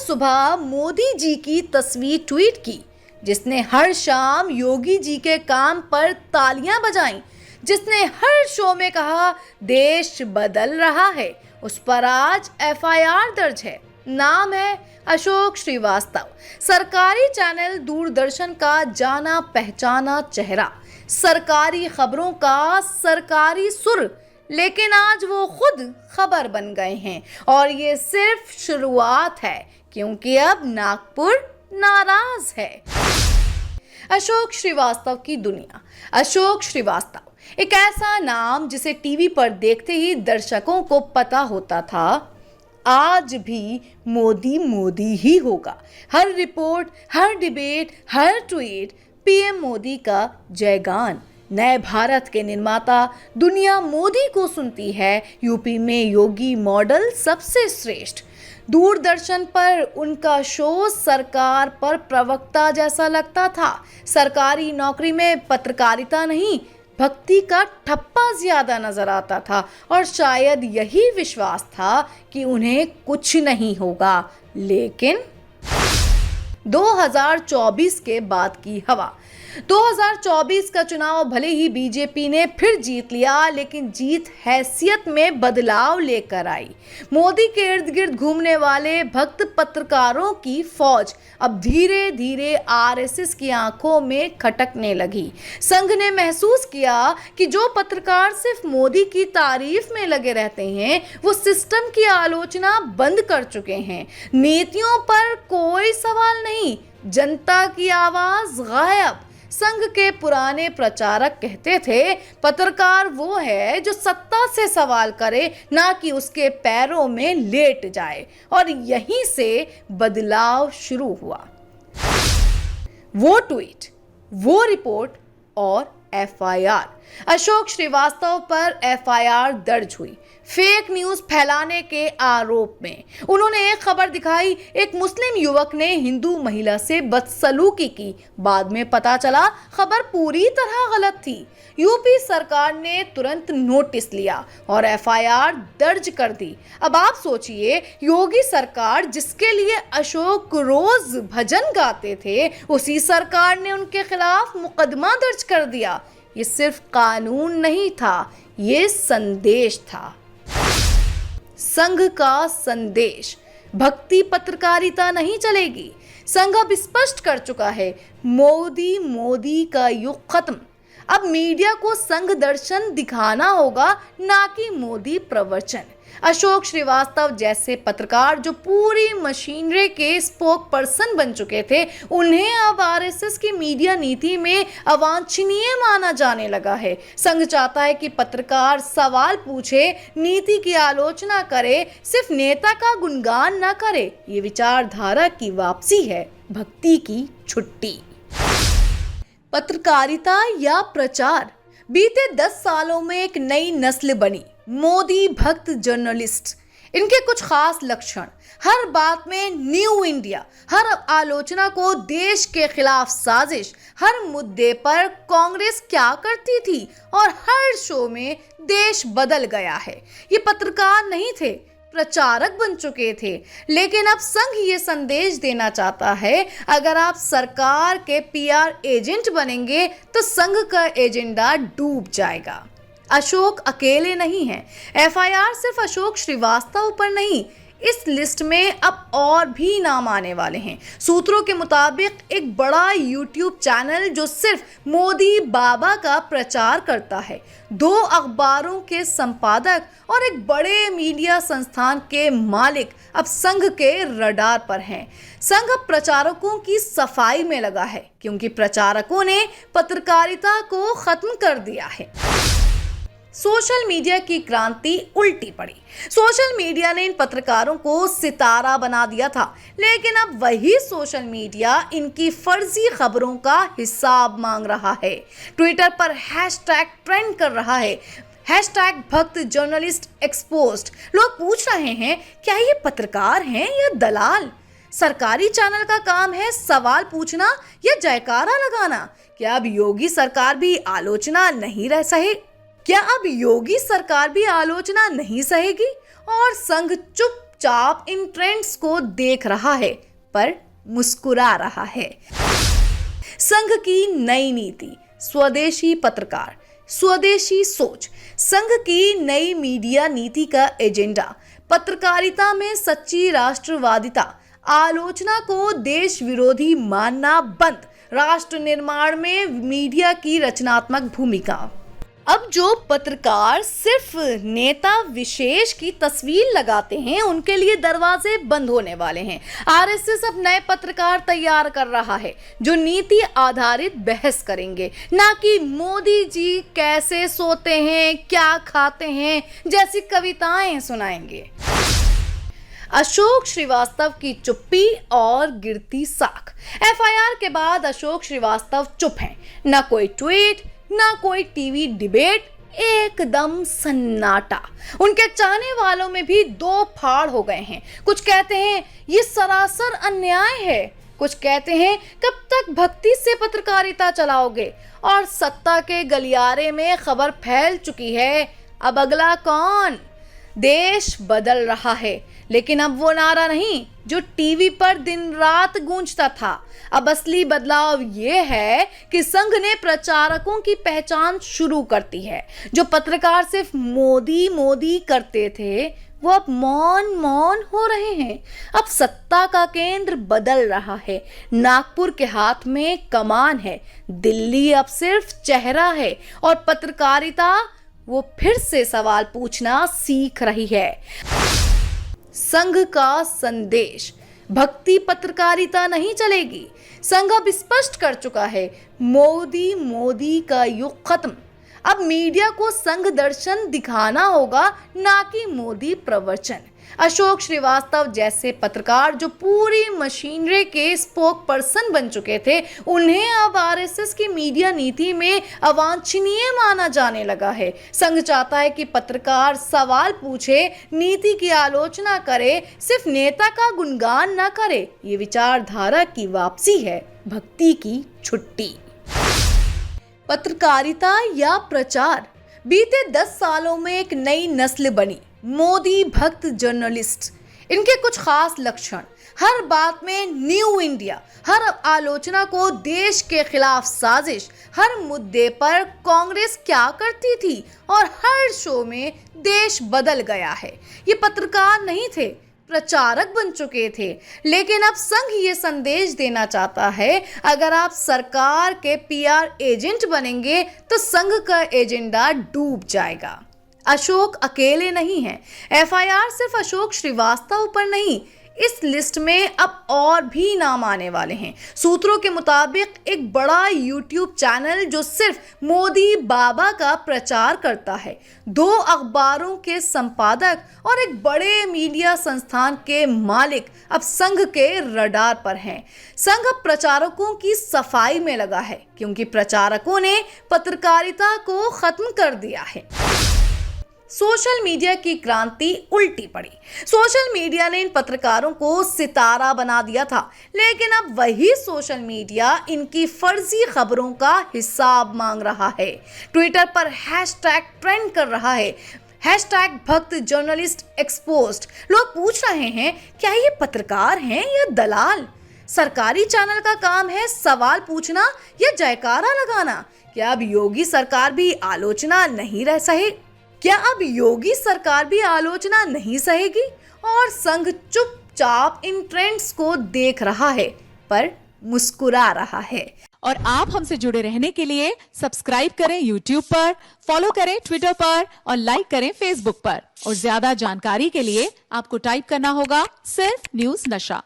सुबह मोदी जी की तस्वीर ट्वीट की, जिसने हर शाम योगी जी के काम पर तालियां बजाईं, जिसने हर शो में कहा देश बदल रहा है, उस पर आज एफआईआर दर्ज है। नाम है अशोक श्रीवास्तव। सरकारी चैनल दूरदर्शन का जाना पहचाना चेहरा, सरकारी खबरों का सरकारी सुर, लेकिन आज वो खुद खबर बन गए हैं। और ये सिर्फ शुरुआत है, क्योंकि अब नागपुर नाराज है। अशोक श्रीवास्तव की दुनिया। अशोक श्रीवास्तव एक ऐसा नाम जिसे टीवी पर देखते ही दर्शकों को पता होता था आज भी मोदी मोदी ही होगा। हर रिपोर्ट, हर डिबेट, हर ट्वीट पीएम मोदी का जयगान। नए भारत के निर्माता, दुनिया मोदी को सुनती है। यूपी में योगी मॉडल सबसे श्रेष्ठ। दूरदर्शन पर उनका शो सरकार पर प्रवक्ता जैसा लगता था। सरकारी नौकरी में पत्रकारिता नहीं, भक्ति का ठप्पा ज्यादा नजर आता था। और शायद यही विश्वास था कि उन्हें कुछ नहीं होगा। लेकिन 2024 के बाद की हवा। 2024 का चुनाव भले ही बीजेपी ने फिर जीत लिया, लेकिन जीत हैसियत में बदलाव लेकर आई। मोदी के इर्द गिर्द घूमने वाले भक्त पत्रकारों की फौज अब धीरे धीरे आरएसएस की आंखों में खटकने लगी। संघ ने महसूस किया कि जो पत्रकार सिर्फ मोदी की तारीफ में लगे रहते हैं, वो सिस्टम की आलोचना बंद कर चुके हैं। नीतियों पर कोई सवाल नहीं, जनता की आवाज गायब। संघ के पुराने प्रचारक कहते थे, पत्रकार वो है जो सत्ता से सवाल करे, ना कि उसके पैरों में लेट जाए। और यहीं से बदलाव शुरू हुआ। वो ट्वीट, वो रिपोर्ट और एफआईआर। अशोक श्रीवास्तव पर एफआईआर दर्ज हुई फेक न्यूज फैलाने के आरोप में। उन्होंने एक खबर दिखाई, एक मुस्लिम युवक ने हिंदू महिला से बदसलूकी की। बाद में पता चला खबर पूरी तरह गलत थी। यूपी सरकार ने तुरंत नोटिस लिया और एफआईआर दर्ज कर दी। अब आप सोचिए, योगी सरकार जिसके लिए अशोक रोज भजन गाते थे, उसी सरकार ने उनके खिलाफ मुकदमा दर्ज कर दिया। ये सिर्फ कानून नहीं था, ये संदेश था। संघ का संदेश, भक्ति पत्रकारिता नहीं चलेगी। संघ अब स्पष्ट कर चुका है, मोदी मोदी का युग खत्म। अब मीडिया को संघ दर्शन दिखाना होगा, ना कि मोदी प्रवचन। अशोक श्रीवास्तव जैसे पत्रकार जो पूरी मशीनरी के स्पोक पर्सन बन चुके थे, उन्हें अब आरएसएस की मीडिया नीति में अवांछनीय माना जाने लगा है। संघ चाहता है कि पत्रकार सवाल पूछे, नीति की आलोचना करे, सिर्फ नेता का गुणगान न करे। ये विचारधारा की वापसी है, भक्ति की छुट्टी। पत्रकारिता या प्रचार। बीते 10 सालों में एक नई नस्ल बनी, मोदी भक्त जर्नलिस्ट। इनके कुछ खास लक्षण, हर बात में न्यू इंडिया, हर आलोचना को देश के खिलाफ साजिश, हर मुद्दे पर कांग्रेस क्या करती थी और हर शो में देश बदल गया है। ये पत्रकार नहीं थे, प्रचारक बन चुके थे। लेकिन अब संघ ये संदेश देना चाहता है, अगर आप सरकार के पीआर एजेंट बनेंगे तो संघ का एजेंडा डूब जाएगा। अशोक अकेले नहीं हैं। एफआईआर सिर्फ अशोक श्रीवास्तव पर नहीं, इस लिस्ट में अब और भी नाम आने वाले हैं। सूत्रों के मुताबिक एक बड़ा यूट्यूब चैनल जो सिर्फ मोदी बाबा का प्रचार करता है, 2 अखबारों के संपादक और एक बड़े मीडिया संस्थान के मालिक अब संघ के रडार पर हैं। संघ अब प्रचारकों की सफाई में लगा है, क्योंकि प्रचारकों ने पत्रकारिता को खत्म कर दिया है। सोशल मीडिया की क्रांति उल्टी पड़ी। सोशल मीडिया ने इन पत्रकारों को सितारा बना दिया था, लेकिन अब वही सोशल मीडिया इनकी फर्जी खबरों का हिसाब मांग रहा है। ट्विटर पर हैशटैग ट्रेंड कर रहा है, हैशटैग भक्त जर्नलिस्ट एक्सपोज्ड। लोग पूछ रहे हैं, क्या ये पत्रकार हैं या दलाल? सरकारी चैनल का काम है सवाल पूछना या जयकारा लगाना। क्या अब योगी सरकार भी आलोचना नहीं रह सहे? क्या अब योगी सरकार भी आलोचना नहीं सहेगी? और संघ चुपचाप इन ट्रेंड्स को देख रहा है पर मुस्कुरा रहा है। संघ की नई नीति, स्वदेशी पत्रकार, स्वदेशी सोच। संघ की नई मीडिया नीति का एजेंडा पत्रकारिता में सच्ची राष्ट्रवादिता, आलोचना को देश विरोधी मानना बंद, राष्ट्र निर्माण में मीडिया की रचनात्मक भूमिका। अब जो पत्रकार सिर्फ नेता विशेष की तस्वीर लगाते हैं उनके लिए दरवाजे बंद होने वाले हैं। आरएसएस अब नए पत्रकार तैयार कर रहा है जो नीति आधारित बहस करेंगे, ना कि मोदी जी कैसे सोते हैं, क्या खाते हैं जैसी कविताएं सुनाएंगे। अशोक श्रीवास्तव की चुप्पी और गिरती साख। एफआईआर के बाद अशोक श्रीवास्तव चुप हैं, ना कोई ट्वीट, ना कोई टीवी डिबेट, एकदम सन्नाटा। उनके चाहने वालों में भी दो फाड़ हो गए हैं। कुछ कहते हैं ये सरासर अन्याय है, कुछ कहते हैं कब तक भक्ति से पत्रकारिता चलाओगे, और सत्ता के गलियारे में खबर फैल चुकी है। अब अगला कौन? देश बदल रहा है, लेकिन अब वो नारा नहीं जो टीवी पर दिन रात गूंजता था। अब असली बदलाव ये है कि संघ ने प्रचारकों की पहचान शुरू करती है। जो पत्रकार सिर्फ मोदी मोदी करते थे वो अब मौन मौन हो रहे हैं। अब सत्ता का केंद्र बदल रहा है। नागपुर के हाथ में कमान है, दिल्ली अब सिर्फ चेहरा है, और पत्रकारिता वो फिर से सवाल पूछना सीख रही है। संघ का संदेश, भक्ति पत्रकारिता नहीं चलेगी। संघ अब स्पष्ट कर चुका है, मोदी मोदी का युग खत्म। अब मीडिया को संघ दर्शन दिखाना होगा, ना कि मोदी प्रवचन। अशोक श्रीवास्तव जैसे पत्रकार जो पूरी मशीनरी के स्पोक पर्सन बन चुके थे, उन्हें अब आरएसएस की मीडिया नीति में अवांछनीय माना जाने लगा है। संघ चाहता है कि पत्रकार सवाल पूछे, नीति की आलोचना करे, सिर्फ नेता का गुणगान न करे। ये विचारधारा की वापसी है, भक्ति की छुट्टी। पत्रकारिता या प्रचार? बीते 10 सालों में एक नई नस्ल बनी, मोदी भक्त जर्नलिस्ट। इनके कुछ खास लक्षण: हर बात में न्यू इंडिया, हर आलोचना को देश के खिलाफ साजिश, हर मुद्दे पर कांग्रेस क्या करती थी, और हर शो में देश बदल गया है। ये पत्रकार नहीं थे, प्रचारक बन चुके थे। लेकिन अब संघ ये संदेश देना चाहता है, अगर आप सरकार के पीआर एजेंट बनेंगे तो संघ का एजेंडा डूब जाएगा। अशोक अकेले नहीं हैं। एफआईआर सिर्फ अशोक श्रीवास्तव पर नहीं, इस लिस्ट में अब और भी नाम आने वाले हैं। सूत्रों के मुताबिक एक बड़ा यूट्यूब चैनल जो सिर्फ मोदी बाबा का प्रचार करता है, 2 अखबारों के संपादक और एक बड़े मीडिया संस्थान के मालिक अब संघ के रडार पर हैं। संघ अब प्रचारकों की सफाई में लगा है, क्योंकि प्रचारकों ने पत्रकारिता को खत्म कर दिया है। सोशल मीडिया की क्रांति उल्टी पड़ी। सोशल मीडिया ने इन पत्रकारों को सितारा बना दिया था, लेकिन अब वही सोशल मीडिया इनकी फर्जी खबरों का हिसाब मांग रहा है। ट्विटर पर हैशटैग ट्रेंड कर रहा है, हैशटैग भक्त जर्नलिस्ट एक्सपोज्ड। लोग पूछ रहे हैं, क्या ये पत्रकार हैं या दलाल? सरकारी चैनल का काम है सवाल पूछना या जयकारा लगाना। क्या अब योगी सरकार भी आलोचना नहीं रह सहे? क्या अब योगी सरकार भी आलोचना नहीं सहेगी? और संघ चुपचाप इन ट्रेंड्स को देख रहा है पर मुस्कुरा रहा है। और आप हमसे जुड़े रहने के लिए सब्सक्राइब करें YouTube पर, फॉलो करें Twitter पर और लाइक करें Facebook पर। और ज्यादा जानकारी के लिए आपको टाइप करना होगा सिर्फ न्यूज़ नशा।